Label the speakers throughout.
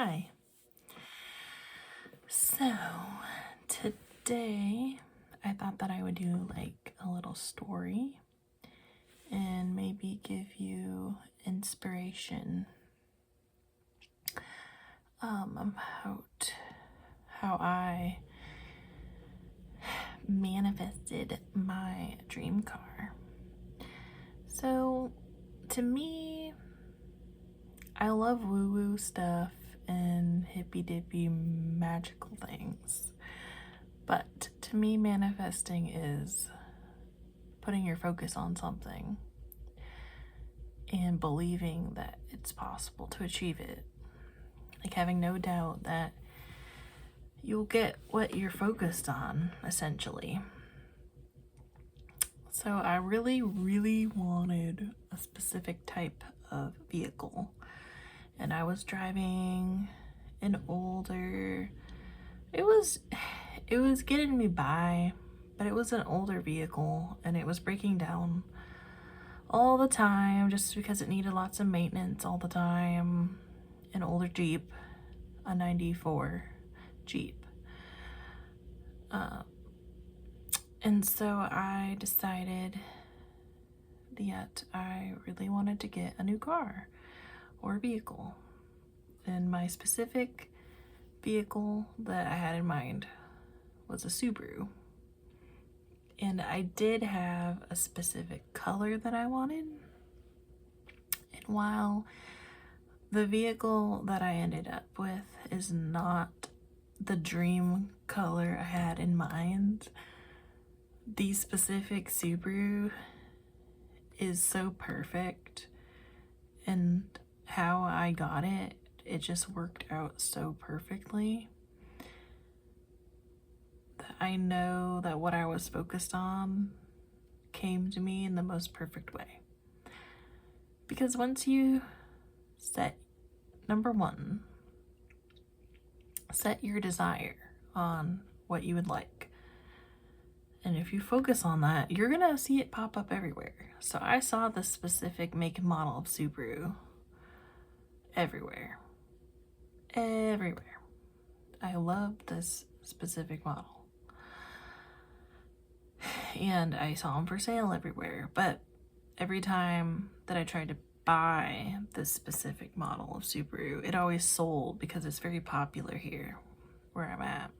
Speaker 1: Hi. So, today I thought that I would do like a little story and maybe give you inspiration about how I manifested my dream car. So, to me, I love woo-woo stuff and hippy-dippy magical things. But to me, manifesting is putting your focus on something and believing that it's possible to achieve it. Like having no doubt that you'll get what you're focused on, essentially. So I really, really wanted a specific type of vehicle. And I was driving an older, it was getting me by, but it was an older vehicle and it was breaking down all the time just because it needed lots of maintenance all the time. An older Jeep, a 94 Jeep. And so I decided that I really wanted to get a new car or vehicle. And my specific vehicle that I had in mind was a Subaru. And I did have a specific color that I wanted. And while the vehicle that I ended up with is not the dream color I had in mind, the specific Subaru is so perfect, and how I got it, it just worked out so perfectly that I know that what I was focused on came to me in the most perfect way. Because once you set, number one, set your desire on what you would like. And if you focus on that, you're gonna see it pop up everywhere. So I saw this specific make and model of Subaru everywhere. Everywhere. I love this specific model. And I saw them for sale everywhere. But every time that I tried to buy this specific model of Subaru, it always sold because it's very popular here where I'm at.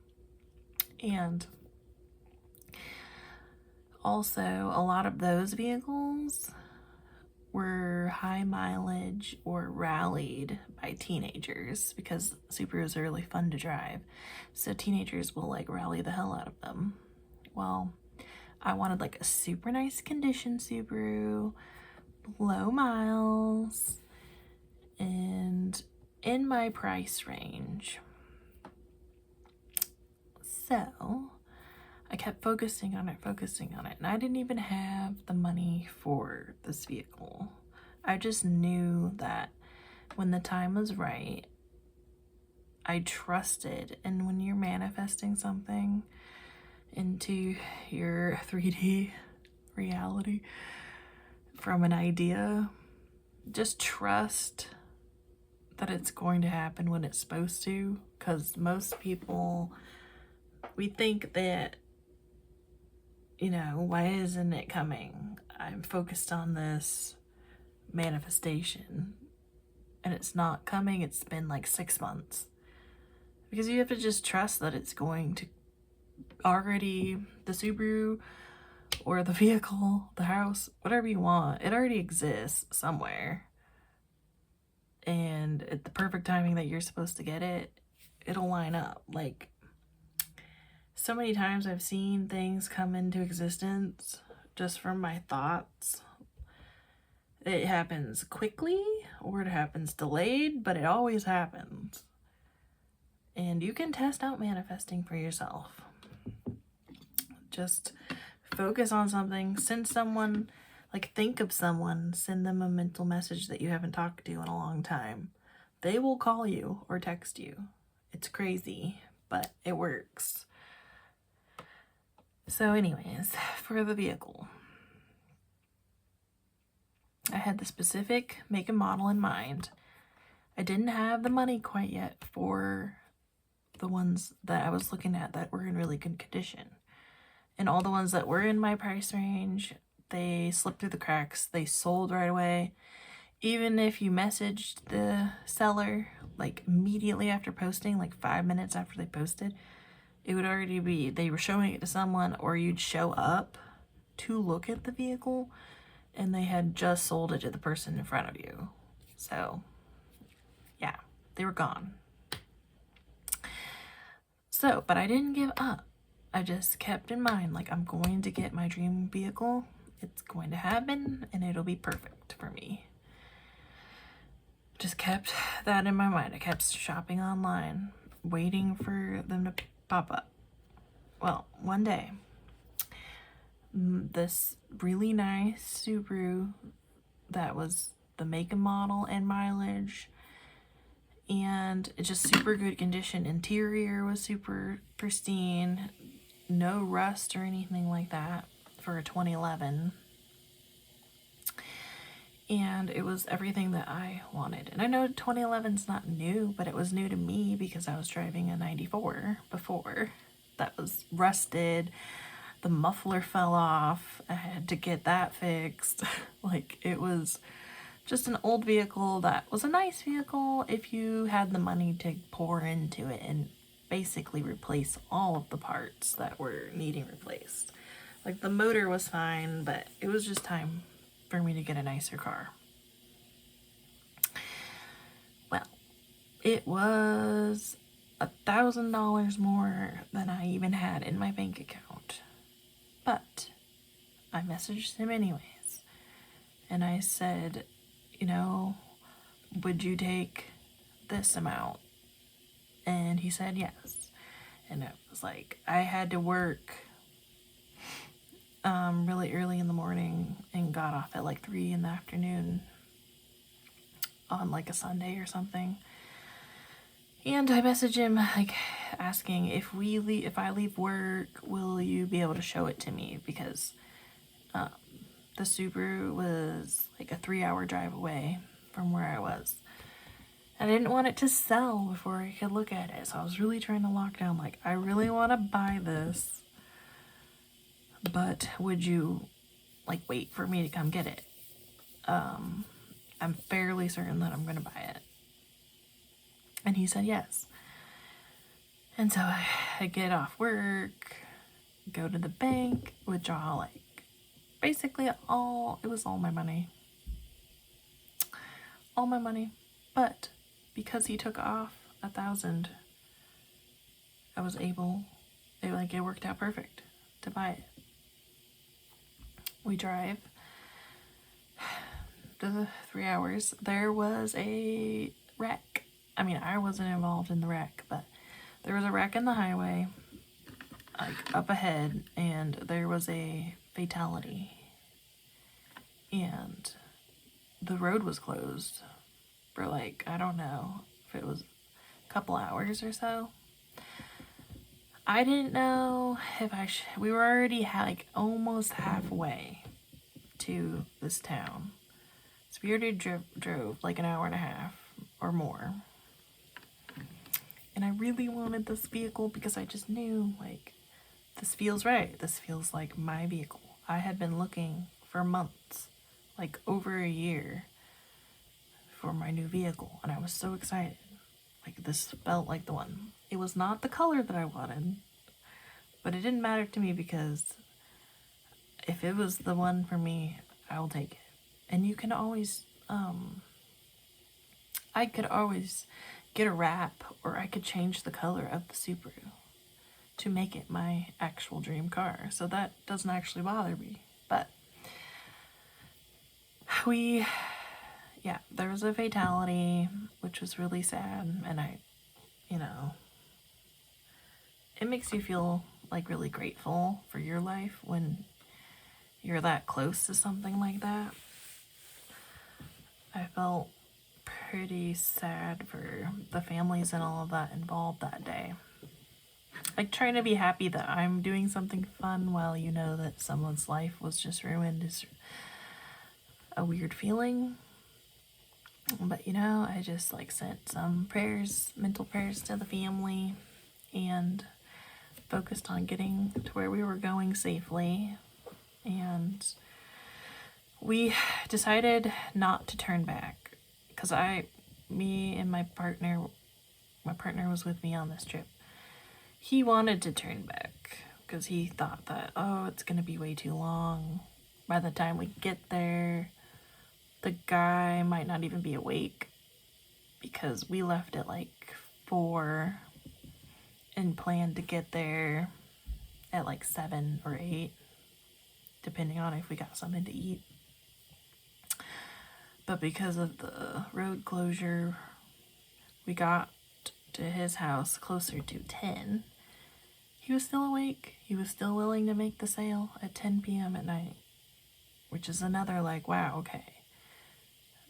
Speaker 1: And also, a lot of those vehicles were high mileage or rallied by teenagers because Subarus are really fun to drive. So teenagers will like rally the hell out of them. Well, I wanted like a super nice condition Subaru, low miles, and in my price range. So I kept focusing on it, and I didn't even have the money for this vehicle. I just knew that when the time was right, I trusted, and when you're manifesting something into your 3D reality from an idea, just trust that it's going to happen when it's supposed to, because most people, we think that, why isn't it coming? I'm focused on this manifestation and it's not coming. It's been like 6 months. Because you have to just trust that it's going to already, the Subaru or the vehicle, the house, whatever you want, it already exists somewhere. And at the perfect timing that you're supposed to get it, it'll line up. Like, so many times I've seen things come into existence just from my thoughts. It happens quickly or it happens delayed, but it always happens. And you can test out manifesting for yourself. Just focus on something, send someone, like think of someone, send them a mental message that you haven't talked to in a long time. They will call you or text you. It's crazy, but it works. So anyways, for the vehicle, I had the specific make and model in mind. I didn't have the money quite yet for the ones that I was looking at that were in really good condition. And all the ones that were in my price range, they slipped through the cracks. They sold right away. Even if you messaged the seller like immediately after posting, like 5 minutes after they posted, it would already be, they were showing it to someone, or you'd show up to look at the vehicle and they had just sold it to the person in front of you. So yeah, they were gone. So, but I didn't give up. I just kept in mind, like, I'm going to get my dream vehicle. It's going to happen and it'll be perfect for me. Just kept that in my mind. I kept shopping online, waiting for them to pop up. Well, one day, this really nice Subaru that was the make and model and mileage, and it's just super good condition. Interior was super pristine, no rust or anything like that for a 2011. And it was everything that I wanted. And I know 2011's not new, but it was new to me because I was driving a 94 before that was rusted. The muffler fell off. I had to get that fixed. Like, it was just an old vehicle that was a nice vehicle if you had the money to pour into it and basically replace all of the parts that were needing replaced. Like, the motor was fine, but it was just time for me to get a nicer car. Well, it was $1,000 more than I even had in my bank account. But I messaged him anyways. And I said, you know, would you take this amount? And he said yes. And it was like, I had to work really early in the morning and got off at like 3 in the afternoon on like a Sunday or something. And I messaged him like asking if I leave work, will you be able to show it to me? Because the Subaru was like a 3-hour drive away from where I was. I didn't want it to sell before I could look at it. So I was really trying to lock down, like, I really want to buy this, but would you like wait for me to come get it? I'm fairly certain that I'm going to buy it. And he said yes. And so I get off work, go to the bank, withdraw like basically it was all my money. All my money. But because he took off $1,000, I was able, it worked out perfect to buy it. We drive the 3 hours. There was a wreck. I mean, I wasn't involved in the wreck, but there was a wreck in the highway, like up ahead, and there was a fatality. And the road was closed for like, I don't know if it was a couple hours or so. I didn't know if we were already like almost halfway to this town. So we already drove like an hour and a half or more. And I really wanted this vehicle because I just knew, like, this feels right. This feels like my vehicle. I had been looking for months, like over a year, for my new vehicle. And I was so excited. Like, this felt like the one. It was not the color that I wanted, but it didn't matter to me because if it was the one for me, I will take it. And you can always, I could always get a wrap, or I could change the color of the Subaru to make it my actual dream car. So that doesn't actually bother me. But there was a fatality, which was really sad. And it makes you feel like really grateful for your life when you're that close to something like that. I felt pretty sad for the families and all of that involved that day. Like, trying to be happy that I'm doing something fun while you know that someone's life was just ruined is a weird feeling. But you know, I just like sent some prayers, mental prayers to the family, and focused on getting to where we were going safely. And we decided not to turn back because me and my partner was with me on this trip. He wanted to turn back because he thought that, oh, it's going to be way too long. By the time we get there, the guy might not even be awake because we left at like 4 and planned to get there at like 7 or 8, depending on if we got something to eat. But because of the road closure, we got to his house closer to 10. He was still awake. He was still willing to make the sale at 10 p.m. at night, which is another like, wow, okay,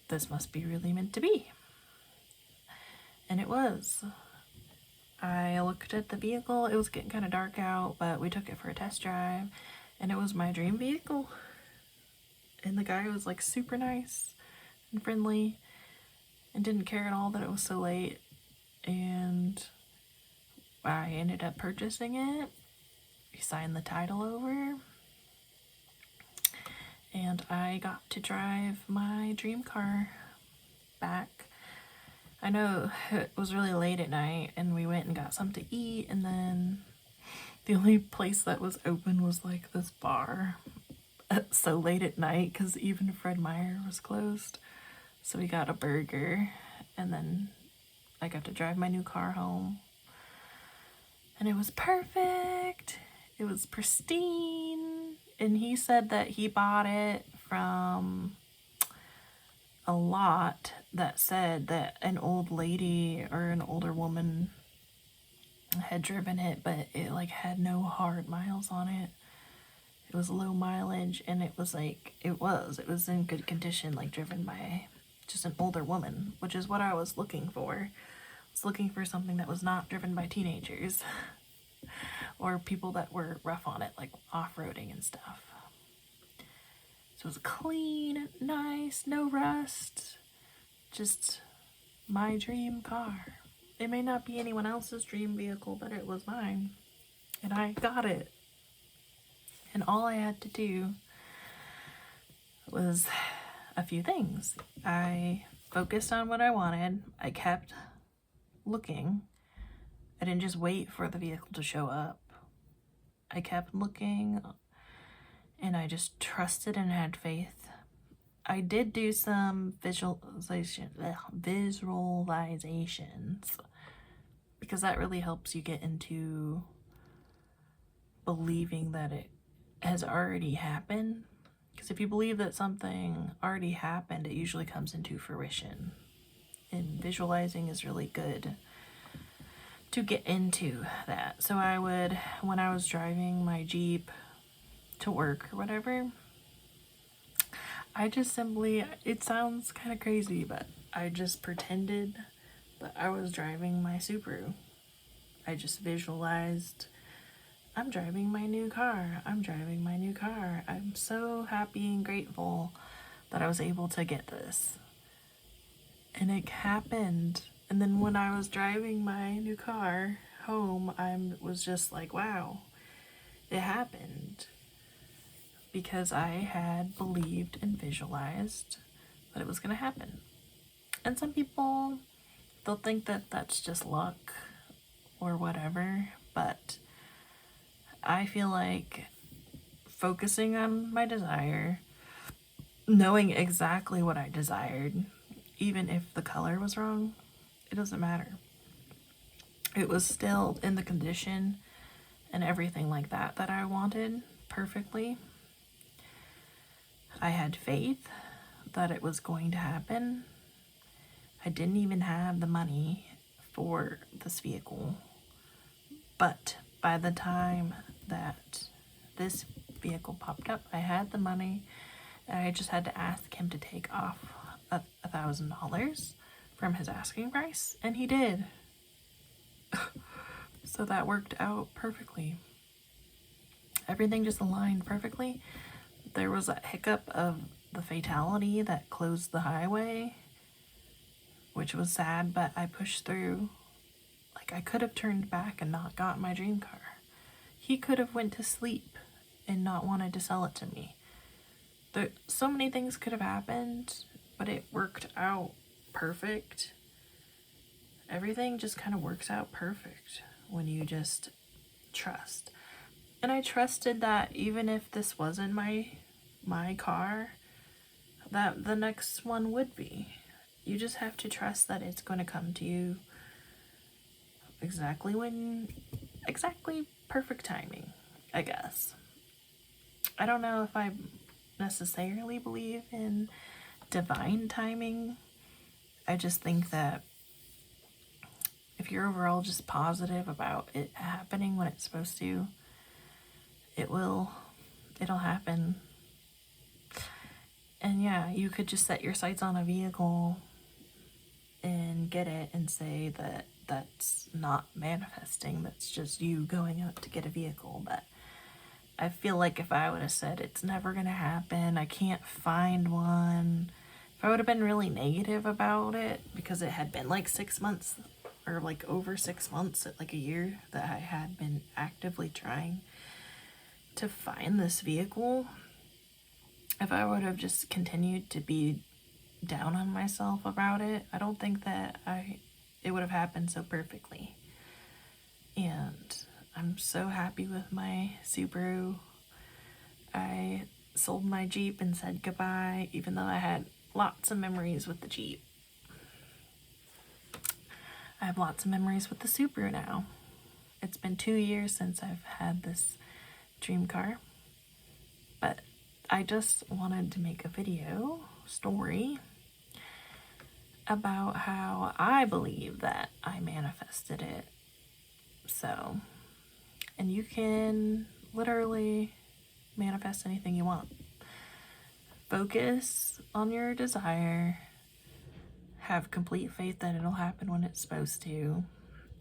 Speaker 1: this must be really meant to be. And it was. I looked at the vehicle. It was getting kind of dark out, but we took it for a test drive, and it was my dream vehicle. And the guy was like super nice and friendly and didn't care at all that it was so late. And I ended up purchasing it. We signed the title over, and I got to drive my dream car back. I know it was really late at night, and we went and got something to eat, and then the only place that was open was like this bar so late at night because even Fred Meyer was closed. So we got a burger, and then I got to drive my new car home. And it was perfect. It was pristine. And he said that he bought it from a lot that said that an old lady or an older woman had driven it, but it like had no hard miles on it. It was low mileage, and it was in good condition, like driven by just an older woman, which is what I was looking for. I was looking for something that was not driven by teenagers or people that were rough on it, like off-roading and stuff. So it was clean, nice, no rust, just my dream car. It may not be anyone else's dream vehicle, but it was mine, and I got it. And all I had to do was a few things. I focused on what I wanted. I kept looking. I didn't just wait for the vehicle to show up. I kept looking, and I just trusted and had faith. I did do some visualizations because that really helps you get into believing that it has already happened. Because if you believe that something already happened, it usually comes into fruition. And visualizing is really good to get into that. So I would, when I was driving my Jeep to work or whatever, I just simply, it sounds kind of crazy, but I just pretended that I was driving my Subaru. I just visualized, I'm driving my new car. I'm driving my new car. I'm so happy and grateful that I was able to get this. And it happened. And then when I was driving my new car home, I was just like, wow, it happened. Because I had believed and visualized that it was going to happen. And some people, they'll think that that's just luck or whatever, but I feel like focusing on my desire, knowing exactly what I desired, even if the color was wrong, it doesn't matter. It was still in the condition and everything like that that I wanted perfectly. I had faith that it was going to happen. I didn't even have the money for this vehicle, but by the time that this vehicle popped up, I had the money, and I just had to ask him to take off $1,000 from his asking price, and he did. So that worked out perfectly. Everything just aligned perfectly. There was a hiccup of the fatality that closed the highway, which was sad, but I pushed through. Like, I could have turned back and not got my dream car. He could have went to sleep and not wanted to sell it to me. So many things could have happened, but it worked out perfect. Everything just kind of works out perfect when you just trust. And I trusted that even if this wasn't my car, that the next one would be. You just have to trust that it's going to come to you exactly perfect timing, I guess. I don't know if I necessarily believe in divine timing. I just think that if you're overall just positive about it happening when it's supposed to, it'll happen. And yeah, you could just set your sights on a vehicle and get it and say that that's not manifesting, that's just you going out to get a vehicle. But I feel like if I would have said it's never gonna happen, I can't find one, if I would have been really negative about it, because it had been like 6 months or like over 6 months, like a year, that I had been actively trying to find this vehicle, if I would have just continued to be down on myself about it, I don't think that it would have happened so perfectly. And I'm so happy with my Subaru. I sold my Jeep and said goodbye, even though I had lots of memories with the Jeep. I have lots of memories with the Subaru now. It's been 2 years since I've had this dream car, but I just wanted to make a video story about how I believe that I manifested it. So, and you can literally manifest anything you want. Focus on your desire, have complete faith that it'll happen when it's supposed to,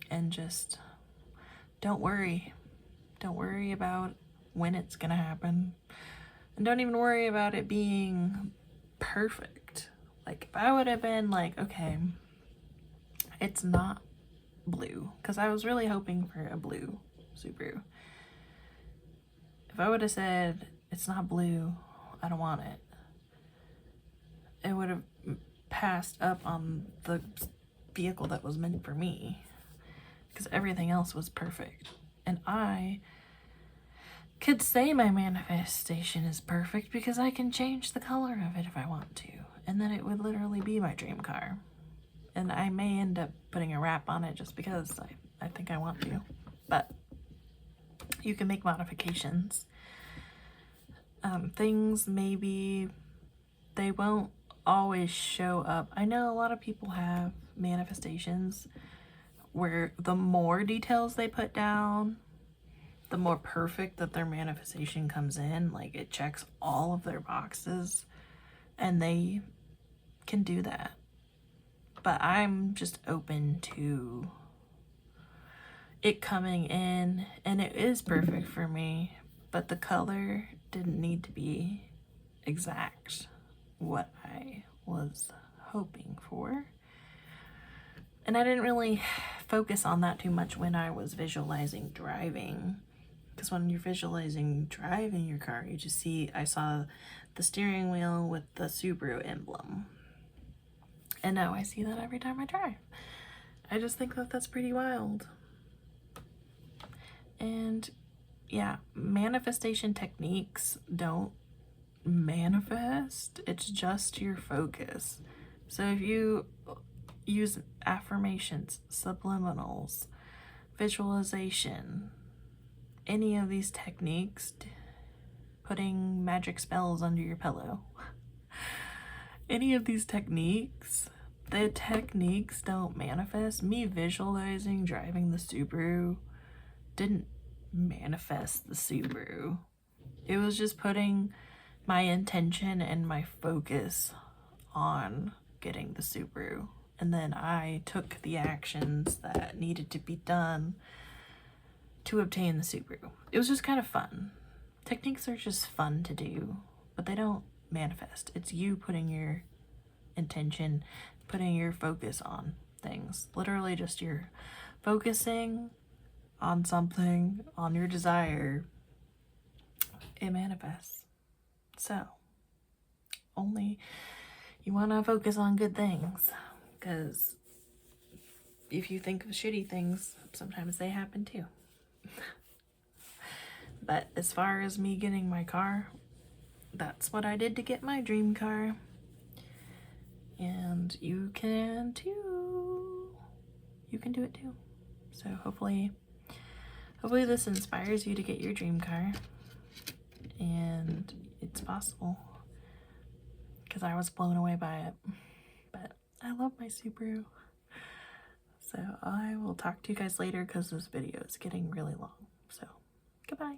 Speaker 1: and just don't worry. Don't worry about when it's gonna happen. And don't even worry about it being perfect. Like, if I would have been like, okay, it's not blue, because I was really hoping for a blue Subaru. If I would have said, it's not blue, I don't want it, it would have passed up on the vehicle that was meant for me, because everything else was perfect. And I could say my manifestation is perfect because I can change the color of it if I want to, and then it would literally be my dream car. And I may end up putting a wrap on it just because I think I want to, but you can make modifications. Things maybe they won't always show up. I know a lot of people have manifestations where the more details they put down, the more perfect that their manifestation comes in. Like, it checks all of their boxes, and they can do that. But I'm just open to it coming in, and it is perfect for me, but the color didn't need to be exact what I was hoping for. And I didn't really focus on that too much when I was visualizing driving, because when you're visualizing driving your car, you just see, I saw the steering wheel with the Subaru emblem, and now I see that every time I drive. I just think that that's pretty wild. And yeah, manifestation techniques don't manifest, it's just your focus. So if you use affirmations, subliminals, visualization, any of these techniques, putting magic spells under your pillow, any of these techniques, the techniques don't manifest. Me visualizing driving the Subaru didn't manifest the Subaru. It was just putting my intention and my focus on getting the Subaru. And then I took the actions that needed to be done to obtain the Subaru. It was just kind of fun. Techniques are just fun to do, but they don't manifest. It's you putting your intention, putting your focus on things. Literally just you're focusing on something, on your desire, it manifests. So, only you want to focus on good things, because if you think of shitty things, sometimes they happen too. But as far as me getting my car, that's what I did to get my dream car. And you can too. You can do it too. So hopefully this inspires you to get your dream car. And it's possible, because I was blown away by it. But I love my Subaru. So I will talk to you guys later, because this video is getting really long. So goodbye.